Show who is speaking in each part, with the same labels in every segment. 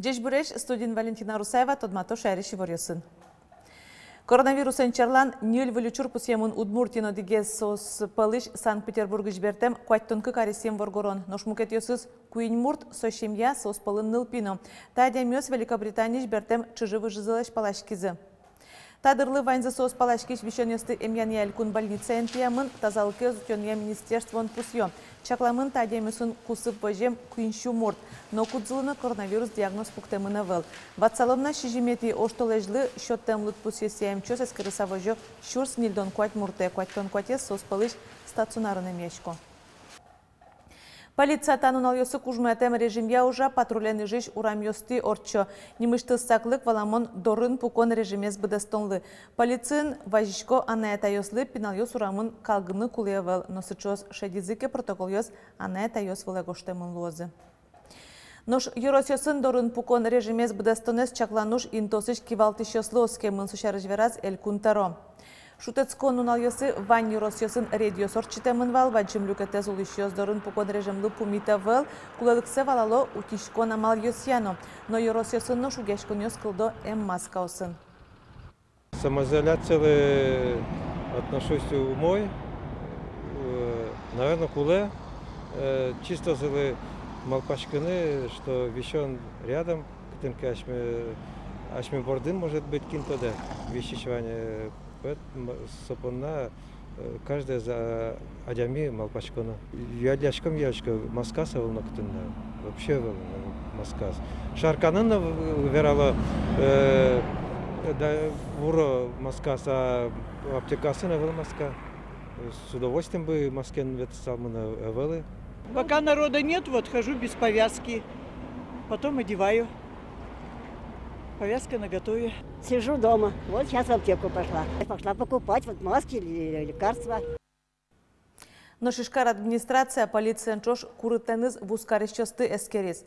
Speaker 1: Жеш студент Валентина Русаева тодмато шайриши ворьосын. Коронавирус энчарлан нил вылючур пусемун Удмуртино дигес сос палыш Санкт-Петербург жбертем кваттонкы карисем воргорон. Ношмукет йосыз Куинмурт сошемья сос палын нылпино. Тадямёс Великобритания жбертем чыжывы жызылаш палашкизы. Тадырлы вайнзы сос палашкиш вишенёсты эмьян ялькун больница энтиямын тазалыкы зутёнья министерствон пусьё. Чакламын тадямёсын кусып божем Куиншу мурт. Но кудзылыны коронавирус диагноз пуктемына выл. Ватсаломна шижимети оштолежлы счёттемлыт пусьесиям чёс эскерысавожо шурс нильдон куать мурте куатькон куатес сос палыш стационарный мешко. Полиция танунал йосы кужматем режимья уже патрулен жиш урам йости орчо. Немышты саклык валамон дорын пукон режимес быдастонлы. Полицин важишко анаята йослы пинал йос урамын калгыны кулевел. Но сычос шедизыке протокол йос анаята йос вылегоштемын лозы. Нож юросьосын дорын пукон режимес быдастонес чаклануш интосыш кивалтыш йослы оскемын сушарыжвераз эль кунтаро. Шутецкон нунал йосы вань юросьосын редиос орчитемын вал, ваджим люкетез улышьос дорын пукон режимлы пумита вел, кулелыксе валало утишко намал йосьяно, но юросьосын но шугешкон йос кылдо маскаусын.
Speaker 2: Самоизоляция отношусь умой, наверное, куле, чисто зелы малпачканы, что вещен рядом, ктынка ашми бордын может быть кинтоде веществование. Сопонна каждая за адями малпачкона. Я дяшком яшка маскаса волноктунна. Вообще маскас. Шарканына верала да вуро маскаса аптекасына вел маска. С удовольствием бы маскен ветсал мы на велы.
Speaker 3: Пока народа нет, вот хожу без повязки. Потом одеваю. Повязка наготове.
Speaker 4: Сижу дома. Вот сейчас в аптеку пошла. Пошла покупать вот маски или лекарства.
Speaker 1: Но шишкар администрация полиция чош курытеныз вускарищосты эскерез.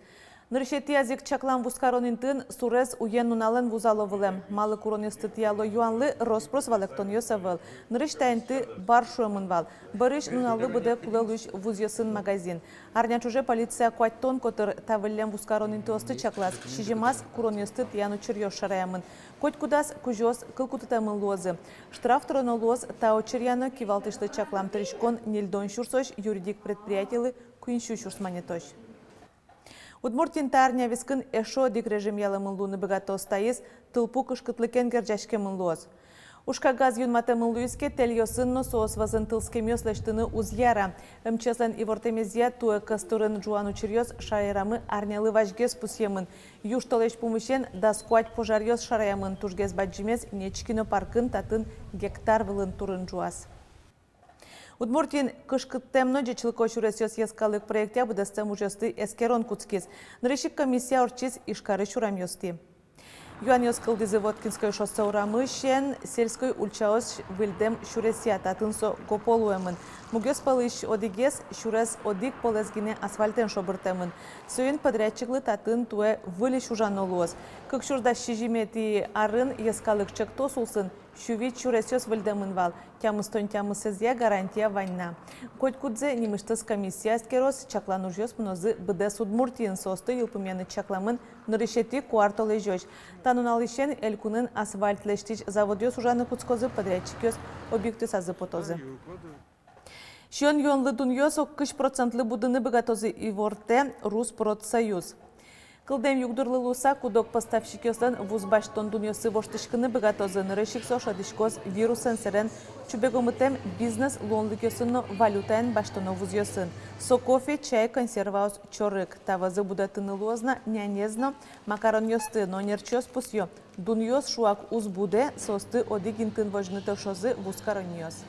Speaker 1: Ныршети язык чаклан вускаронинтын сурез уен нунален вузаловылем. Малы куронисты тияло юанлы роспрос валектон йосавыл. Нырыштайнты бар шуэмын вал. Барыш нуналы буде кулелыш вузьосын магазин. Арняч уже полиция куаттон котыр тавыллем вускаронинты осты чаклас. Шижимас куронисты тияну чырьёш шараямын. Коть кудас кужос кылкутытамын лозы. Штраф троно лоз тао чырьяно кивалтышты чаклам тришкон нельдон шурсош юридик предприятелы куиншу шурсманетош. Удмуртин тарня вискын эшо дик режим ялымын луны богато стаиз тылпу кышкытлыкен герджашкемын лоз. Ушка газ юнматемын луиске тельосынно соос вазын тылскемёс лештыны узьяра. Мчеслен ивортемезия туэ кастурын жуану чирьёс шайрамы арнялы важгес пусьемын. Юштолеш пумышен даскуать пожарьёс шараямын тужгес баджимес нечкино паркын татын гектар вылын турын жуас. Удмуртин кышкыттемно жечилко шуресёс ескалык проекте абыдастем ужесты эскерон куцкиз. Нырышик комиссия орчиз ишкары шурамёсти. Юан ёскылды Заводкинской шоссе урамышен сельской ульчаос выльдем шуресия татынсо гополуэмын. Мугёс палыш одигес шурес одик полезгине асфальтен шобыртемын. Сөйін подрядчиклы татын туэ вылиш ужанолуыз. Кык шурда шижимети арын ескалык чекто сулсын шувит шуресёс выльдемын вал. Тямыстон тямысызия гарантия вайна. Коть кудзе немыштыз комиссия скерос чаклан ужёс мнозы быдес Удмуртин состы юлпумены чакламын нырышети куартолы жёш. Тануналышен элькунын асфальт лештич заводёс ужаны куцкозы подрядчикёс объекты сазы потозы. Шон юанлы дуньёс 60% будыны богатозы иворте Руспродсоюз. Кылдем югдырлы луса кудок поставщикёстан вузбаштон дуньёсы воштышкыны богатозы нырышик сошадышкоз вирусен серен чубегомытем бизнес лонлыкёсынно валютаен баштоно вузьёсын. Со кофе, чай, консерваус, чорык. Тавазы будатыны лозна, нянезно, макарон ёсты, но нерчёс пусьё. Дуньёс шуак уз буде, состы одигинтын вожныты шозы вузкароньёс.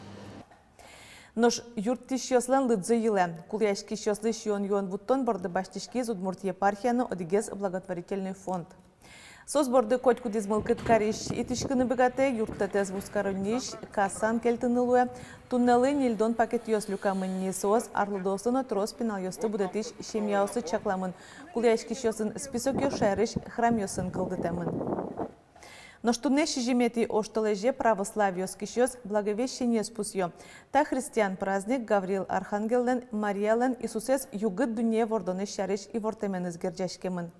Speaker 1: Нож юрттиш йослан лыдзы йылы. Куляшкиш йослы шион юан буттон борды баштишки из Удмурт епархияны одигез благотворительный фонд. Сос борды коть кудиз мылкыт кариш итишкыны богате юрттатез вускаронниш кассан келтынылуя. Туннелы нильдон пакет йос люкамынни сос арлыдосыны трос пинал йосты будетиш шемьяусы чакламын. Куляшкиш йосын список йошариш храм йосын кылдытемын. Но что не шижимети оштолеже православие скищёс благовещение спусьё. Та христиан праздник Гавриил Архангелен, Мариялен Иисусес югыт дуне вордоне шариш и вортеменыз герджашкемын.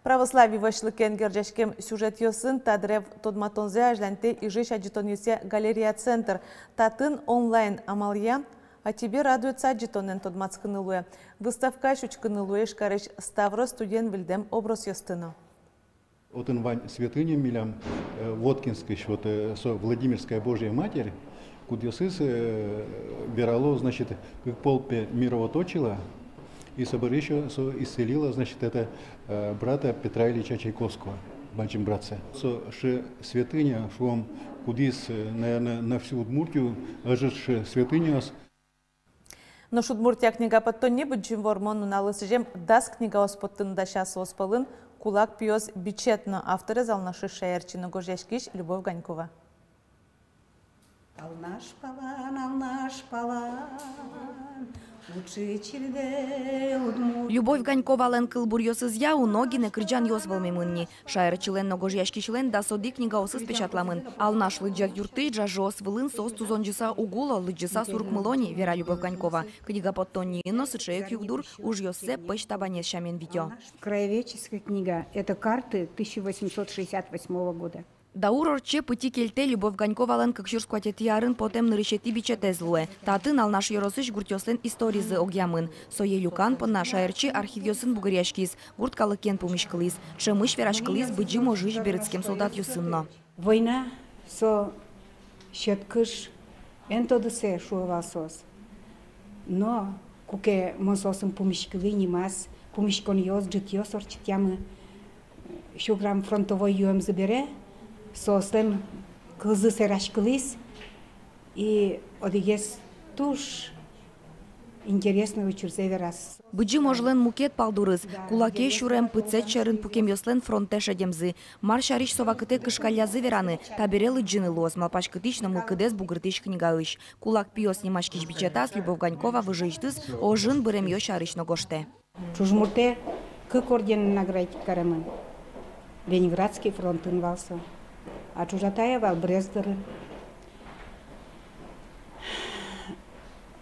Speaker 1: Православие вашлыкен герджашкем сюжет йосын тадрев тодматонзе ажланте и жиш аджитонюсе галерея центр. Татын онлайн амалия, а тебе радуется аджитонен тодмацканылуя. Выставка шучканылуя шкарыш Ставро студент вильдем образ йостыно.
Speaker 5: Отын вань святыня милям Воткинской, вот со Владимирская Божья Матерь, кудесыс верало, значит, как полпе мировоточила, и соборище исцелила, значит, это брата Петра Ильича Чайковского, банчим братца. Со святыня, шум кудис, наверное, на всю Удмуртию, аж святыня.
Speaker 1: Но Удмуртия книга подтон не будет вормону на лысыжем, даст книга оспоттын да шас оспалын, кулак пьёс бичетно, авторы залнаши шаерчина Гожешкиш, Любовь Ганькова.
Speaker 6: Алнаш палан, учительде Удмурт.
Speaker 7: Любовь Ганькова лен кылбурьёсыз яу, ноги не крыджан ёзвалми мынни. Шаерчилен ногожешкишлен да соди книга осыз печатламын. Алнаш лыджак юрты джажос вылын сос тузонжиса угула лыджиса сурк мылони, Вера Любовь Ганькова. Книга подтонни нос шеек югдур уж ёссе пэч табанес шамен видео.
Speaker 6: Краеведческая книга – это карты 1868 года.
Speaker 7: Даурорче пути кельте Любовь Ганькова лен кыкшурскуатет ярын потем нырышети бичетезлуэ. Татын алнаш йоросыш гуртёслен историзы огьямын. Сое люкан понна шаерчи архив бугыряшкиз, гурт калыкен пумишкылиз, чемыш верашкылиз быджи можыш берецкем солдат юсынно.
Speaker 6: Война со щеткыш энтодысе шуевасос. Но куке мососым пумишкыли нимас, пумишкон йоз джитьёс орчитямы. Шуграм фронтовой юэм забере, соостен кызы серашкылис и одигес туш интересного чурсеверас.
Speaker 7: Быджи можлен мукет палдурыз, кулаке шурем пыцет черын пукем ёслен фронте шедемзы. Маршариш совакыте кышкалязы вераны, таберелы джины лоз, малпашкытычна мылкыдес бугыртыш книгаыш. Кулак пиос немашкиш бичетас, Любовь Ганькова выжыштыз, ожын бырем ё шарыш ногоште.
Speaker 6: Чужмурте кык орден наградить карамын. Ленинградский фронт инвался. А Чужатаева Брездеры.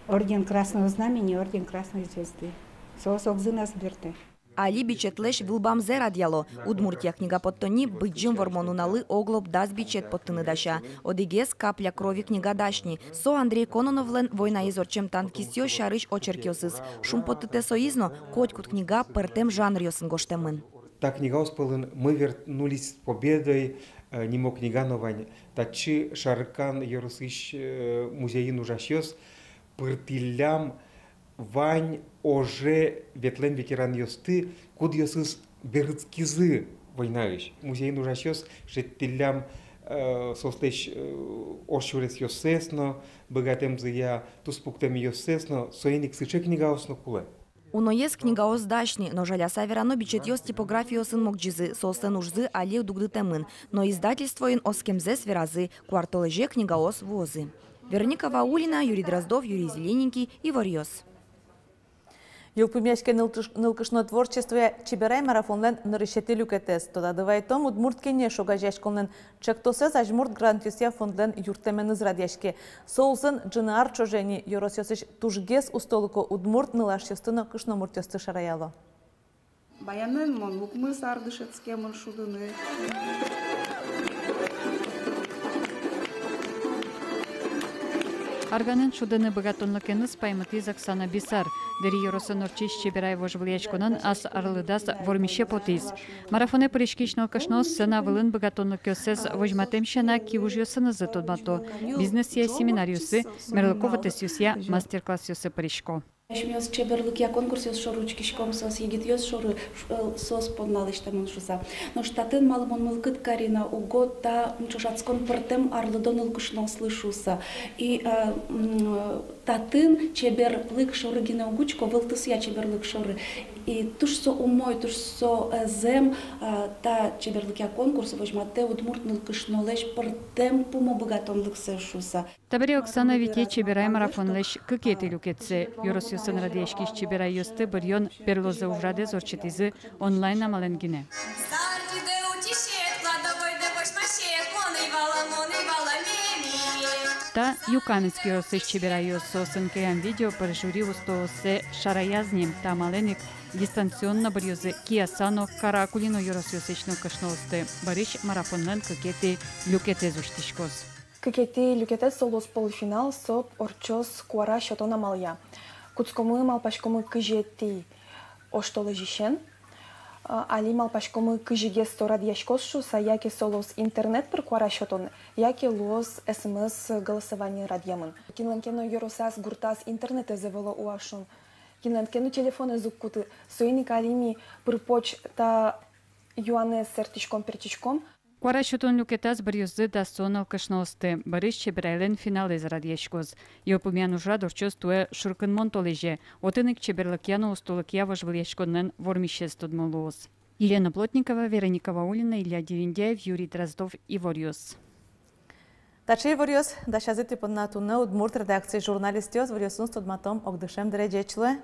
Speaker 6: Орден Красного Знамени, орден Красной Звезды. Соосокзы нас берте.
Speaker 7: Али бичетлеш вилбамзе радиало. Удмуртия книга подтони быджим вормонуналы оглоб даз бичет подтыны даша. Одигес капля крови книга дашни. Со Андрей Кононовлен война изорчем танкистьё шарыш очеркёсыз. Шум подтыте соизно, котькут книга пертем жанр ёсын гоштемын.
Speaker 8: Та книга успелын, мы вернулись с победой, не мог книга новань. Тачи шаркан ерусыш музеин ужасёс, пыртилям вань уже ветлен ветеран ёсты, куд ёсыз берыцкизы войнаыш. Музеин ужасёс, шеттилям состеш оршурес ёсесно, богатем зыя туспуктем ёсесно, соиник сыче книга осно куле.
Speaker 7: Уноез книгаос дашни, но жаляса верано бичетьёс типографиосын мокджизы, солстен ужзы али дугдытемын, но издательство ин оскемзе сверазы, квартолеже книгаос возы. Вероника Ваулина, Юрий Дроздов, Юрий Зелененький и Варьёс.
Speaker 1: Юлпумяшке нылкышно творчестве чеберай марафонлен нырышети люкетес. Тода дывайтом удмурткене шогажашконлен чектосез ажмурт грантюсия фондлен юртемен израдяшке. Соулсын джынаар чожени yorosёсыш тужгес устолыко удмурт нылашёстыно кышномуртёсты шараяло.
Speaker 9: Баянен мон лукмы сардышецке мон шудыны.
Speaker 10: Арганен шудыны богатонлыкены спаймыты Оксана Бисар. Дери Йоросын орчиш чебирай вожвлиячконын ас арлыдас вормище потиз. Марафоне поришкичнал кашно сцена вылын богатонлыкёсез вожматемщена кивужьёсыны зытодмато. Бизнес-я семинариусы, мерлыковатес юсья мастер-класс юсы поришко.
Speaker 11: Шмёс чеберлык я конкурс ёс шору чкишком сос егит ёс шору сос подналыштамын шуса. Но штатын малмон мылкыт Карина угод та чужацкон пыртем арлыдон ылкышно слышуса. И татын чеберлык шоры гина угучко вылтыс я чеберлык шоры. И туш со умой, туш со зем та чеберлык я конкурс возьмате удмурт нылкышно леш пыртем пумо богатонлык сешуса.
Speaker 10: Табери Оксана Вите чебирай марафон леш кыкети люкетсе. Юросюсын радиешкиш чебирай ёсты бырьон перлозы увраде зорчетизы онлайн амаленгине.
Speaker 12: Сартиде утишет, кладовой де бош машет, моны вала меми.
Speaker 10: Та Юкаминский Росыш Чебирайос сосынкаян видео пережури устосе шараязним та маленик дистанционно барьёзы Киясано Каракулино Юросёсычно кышносты. Барыш марафоннан кыкети люкете зуштишкос.
Speaker 12: Кыкети люкете солос полуфинал соп орчос куара шотона маля. Куцкомы малпашкомы кыжети оштолы жишен. Али малпашкомы кыжиге сторад яшкосшу са яки солос интернет пр куара шотон, яки лос СМС голосование радьямын. Кинланкено юросас гуртас интернет эзевело уашун. Кинланкено телефоны зуккуты соини калими пр поч та юане сертичком перчичком.
Speaker 10: Куара шотон люкетас барьёзы да сонал кышносты. Барыш Чебирайлен финал из радьяшкоз. И упомяну жадорчос туе шуркын монтолеже. Отынык Чеберлыкяну устолыкья вожвлешконнен вормище студмолуос. Елена Плотникова, Вероника Ваулина, Илья Девиндяев, Юрий Дроздов и Ворьёс.
Speaker 1: Тачей Ворьёс, да шазыты поднатуны удмурт редакции журналистёс Ворьёсун студматом огдышем дережечлы.